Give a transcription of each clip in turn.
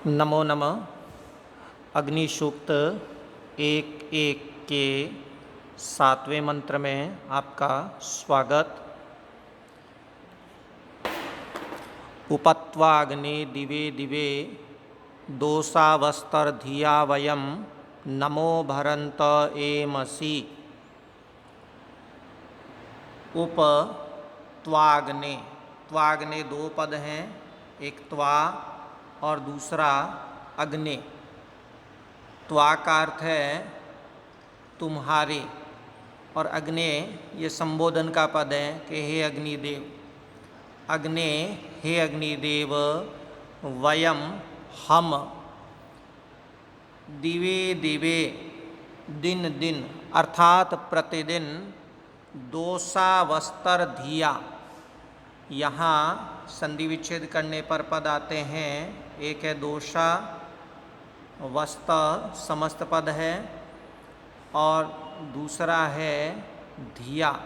नमो नमः। अग्नि सूक्त 1:1 के 7वें मंत्र में आपका स्वागत। उपत्वाग्ने दिवे दिवे दोषावस्तर्धिया वयं नमो भरन्त एमसि। उप त्वाग्ने, त्वाग्ने दो पद हैं, एक त्वा और दूसरा अग्ने। त्वा का अर्थ है तुम्हारे और अग्ने ये संबोधन का पद है कि हे अग्निदेव। अग्ने, हे अग्निदेव, वयम हम, दिवे दिवे दिन दिन अर्थात प्रतिदिन, दोषावस्तर धिया, यहाँ संधि विच्छेद करने पर पद आते हैं। एक है दोषा, वस्त समस्त पद है, और दूसरा है धिया।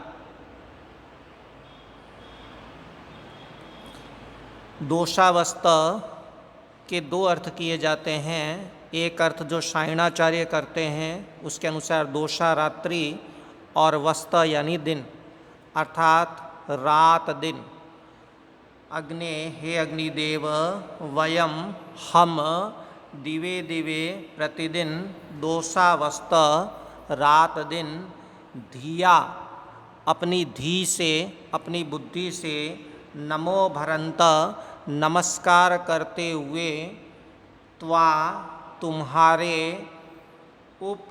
दोषावस्त के दो अर्थ किए जाते हैं। एक अर्थ जो सायणाचार्य करते हैं उसके अनुसार दोषा रात्रि और वस्त यानी दिन अर्थात रात दिन। अग्ने, हे अग्निदेव, वयम हम, दिवे दिवे प्रतिदिन, दोषावस्त रात दिन, धिया अपनी धी से, अपनी बुद्धि से, नमो भरंत नमस्कार करते हुए, त्वा तुम्हारे, उप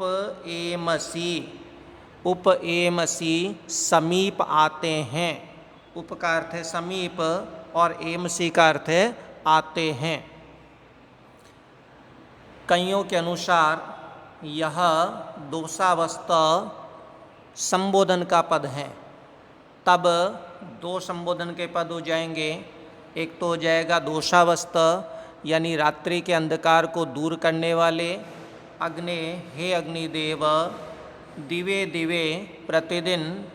एमसी, उप एमसी समीप आते हैं। उप का अर्थ है समीप और एमसी का अर्थ है आते हैं। कईयों के अनुसार यह दोषावस्त संबोधन का पद है। तब दो संबोधन के पद हो जाएंगे। एक तो हो जाएगा दोषावस्त यानी रात्रि के अंधकार को दूर करने वाले। अग्ने, हे अग्निदेव, दिवे दिवे प्रतिदिन,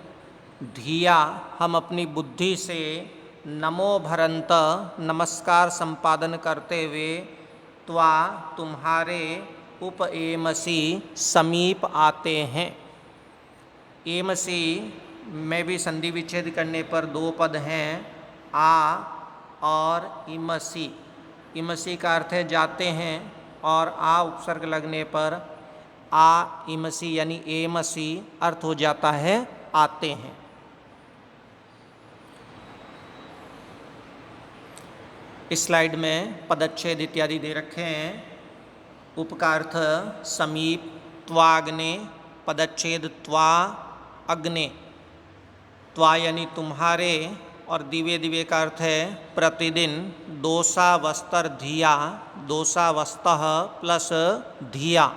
धिया हम अपनी बुद्धि से, नमो भरंत नमस्कार संपादन करते हुए, त्वा तुम्हारे, उप एमसी समीप आते हैं। एमसी में भी संधि विच्छेद करने पर दो पद हैं, आ और इमसी। इमसी का अर्थ है जाते हैं और आ उपसर्ग लगने पर आ इमसी यानी एमसी अर्थ हो जाता है आते हैं। इस स्लाइड में पदच्छेद इत्यादि दे रखे हैं। उप का अर्थ समीप, त्वाग्ने, पदच्छेद त्वा अग्ने। त्वा यानी तुम्हारे और दिवे दिवे का अर्थ है प्रतिदिन, दोषावस्तर धिया, दोषावस्तः प्लस धिया,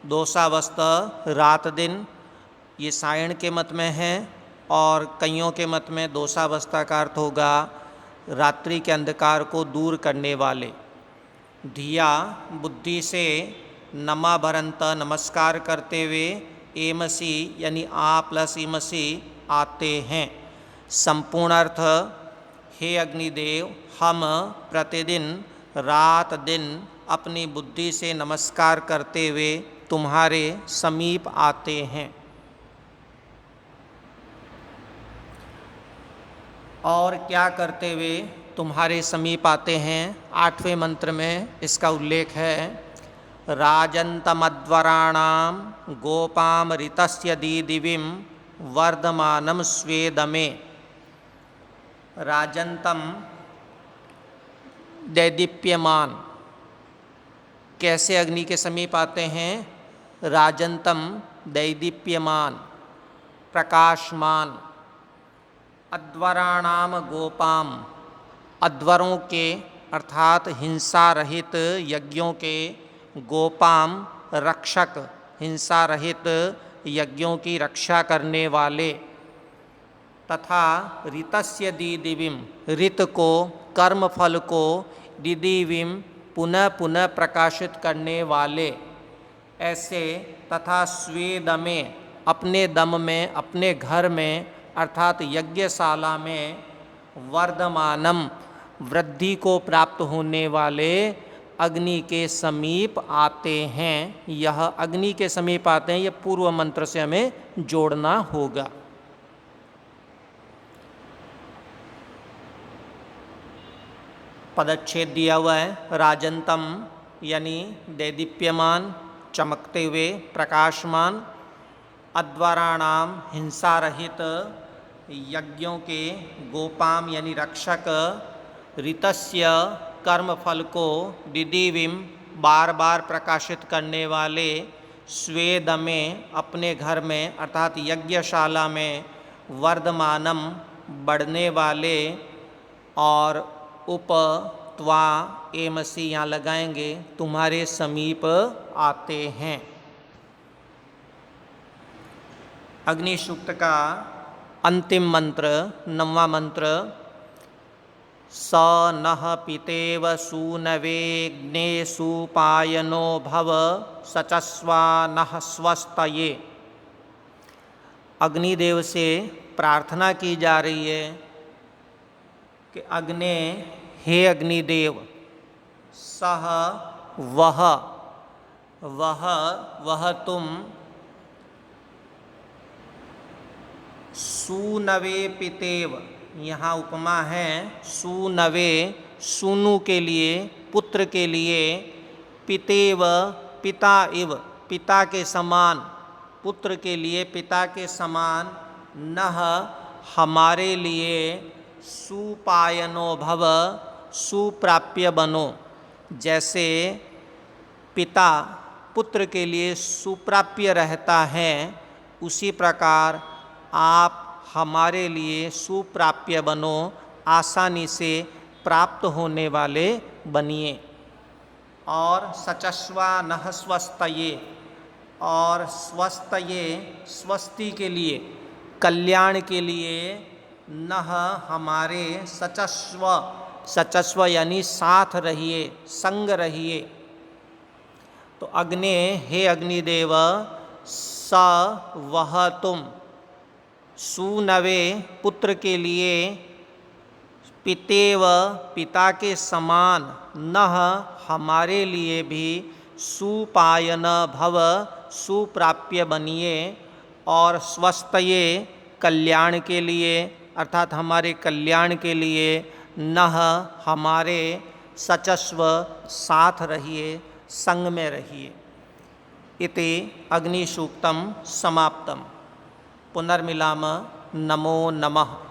दोषावस्त रात दिन, ये सायण के मत में है। और कईयों के मत में दोषावस्था का अर्थ होगा रात्रि के अंधकार को दूर करने वाले। धिया बुद्धि से, नमा भरंत नमस्कार करते हुए, एमसी यानी आ प्लस इमसी आते हैं। संपूर्ण अर्थ, हे अग्निदेव, हम प्रतिदिन रात दिन अपनी बुद्धि से नमस्कार करते हुए तुम्हारे समीप आते हैं। और क्या करते हुए तुम्हारे समीप आते हैं? 8वें मंत्र में इसका उल्लेख है। राजन्तमध्वराणां गोपाम ऋतस्य दीदिविं वर्धमानं स्वेदमे। राजन्तम दैदीप्यमान, कैसे अग्नि के समीप आते हैं? राजन्तम दैदीप्यमान, प्रकाशमान। अध्वराणाम गोपाम, अध्वरों के अर्थात हिंसा रहित यज्ञों के, गोपाम रक्षक, हिंसा रहित यज्ञों की रक्षा करने वाले, तथा ऋतस्य दीदिविम, ऋत को, कर्म फल को, दीदिविम पुनः पुनः प्रकाशित करने वाले। ऐसे तथा स्वेदमे, अपने दम में, अपने घर में अर्थात यज्ञशाला में, वर्धमानम वृद्धि को प्राप्त होने वाले अग्नि के समीप आते हैं। यह अग्नि के समीप आते हैं, यह पूर्व मंत्र से हमें जोड़ना होगा। पदच्छेद दिया हुआ है, राजंतम यानी दैदीप्यमान, चमकते हुए, प्रकाशमान, अद्वाराणाम हिंसा रहित, यज्ञों के, गोपाम यानी रक्षक, ऋतस्य कर्मफल को, दिदिविम बार बार प्रकाशित करने वाले, स्वेद में अपने घर में अर्थात यज्ञशाला में, वर्धमानम बढ़ने वाले, और उप त्वा एमसी यहाँ लगाएंगे, तुम्हारे समीप आते हैं। अग्नि सूक्त का अंतिम मंत्र, 9वां मंत्र, स नः पितेव सूनवेग्ने सुपायनो भव सचस्वा नः स्वस्तये। अग्निदेव से प्रार्थना की जा रही है कि अग्ने, हे अग्निदेव, सह वह तुम, सूनवे पितेव, यहाँ उपमा है, सूनवे सूनु के लिए, पुत्र के लिए, पितेव पिता इव, पिता के समान, पुत्र के लिए पिता के समान, नह हमारे लिए, सुपायनो भव सुप्राप्य बनो। जैसे पिता पुत्र के लिए सुप्राप्य रहता है, उसी प्रकार आप हमारे लिए सुप्राप्य बनो, आसानी से प्राप्त होने वाले बनिए। और सचस्वा नः स्वस्तये, और स्वस्तये स्वस्ति के लिए, कल्याण के लिए, नः हमारे, सचस्व, सचस्व यानी साथ रहिए, संग रहिए। तो अग्ने, हे अग्निदेव, स वह तुम, सूनवे पुत्र के लिए, पितेव पिता के समान, नह हमारे लिए भी, सुपायन भव सुप्राप्य बनिए, और स्वस्तये कल्याण के लिए अर्थात हमारे कल्याण के लिए, नह हमारे, सचस्व साथ रहिए, संग में रहिए। इति अग्निसूक्तम समाप्तम। पुनर्मिलाम। नमो नमः।